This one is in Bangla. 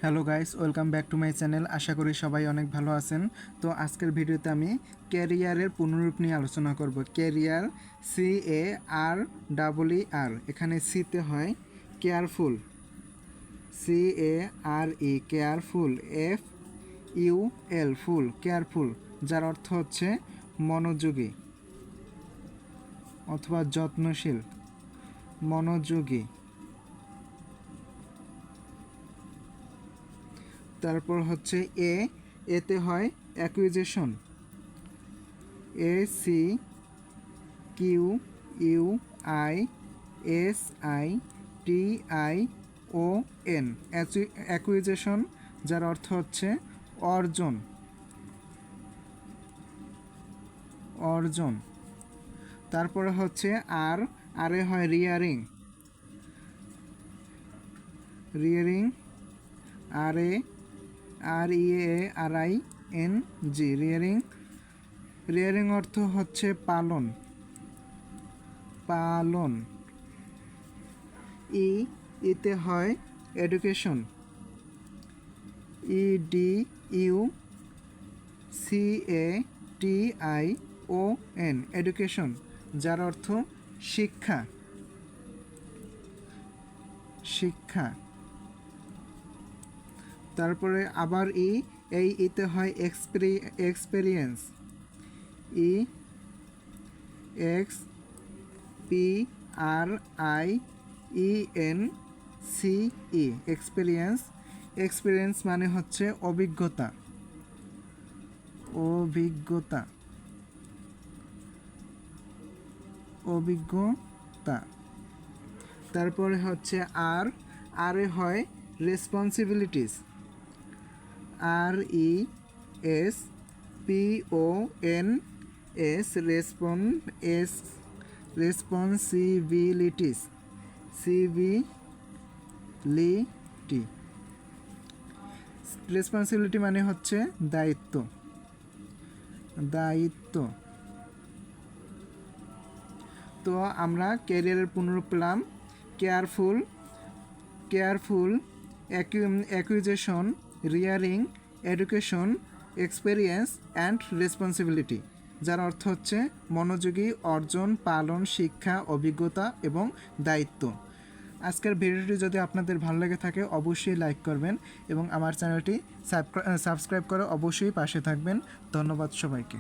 Hello guys, welcome back to my channel. আশা করি সবাই অনেক ভালো আছেন। তো আজকের ভিডিওতে আমি ক্যারিয়ারের পুনরূপ নিয়ে আলোচনা করব। ক্যারিয়ার CAR এখানে সিতে হয় কেয়ারফুল, CARE কেয়ারফুল, FUL ফুল, কেয়ারফুল, যার অর্থ হচ্ছে মনোযোগী অথবা যত্নশীল, মনোযোগী। তারপর হচ্ছে এতে হয় অ্যাকুইজিশন, ACQUISITION, অ্যাকুইজিশন, যার অর্থ হচ্ছে অর্জন, অর্জন। তারপরে হচ্ছে আরে হয় rearing, rearing, REARING, rearing. Rearing অর্থ হচ্ছে পালন, পালন। ইতে হয় এডুকেশন, EDUCATION, এডুকেশন, যার অর্থ শিক্ষা, শিক্ষা। তারপরে আবার ইতে হয় এক্সপেরিয়েন্স, EXPRIENCE, এক্সপেরিয়েন্স। এক্সপেরিয়েন্স মানে হচ্ছে অভিজ্ঞতা, অভিজ্ঞতা, অভিজ্ঞতা। তারপরে হচ্ছে আরে হয় responsibilities, RESPONS, responsibilities, civility. Responsibility মানে হচ্ছে দায়িত্ব, দায়িত্ব। তো আমরা ক্যারিয়ারের পুনরূপ পেলাম careful, acquisition, rearing, education, experience and responsibility, যার অর্থ হচ্ছে মনোযোগী, অর্জন, পালন, শিক্ষা, অভিজ্ঞতা এবং দায়িত্ব। আজকের ভিডিওটি যদি আপনাদের ভালো লেগে থাকে অবশ্যই লাইক করবেন এবং আমার চ্যানেলটি সাবস্ক্রাইব করে অবশ্যই পাশে থাকবেন। ধন্যবাদ সবাইকে।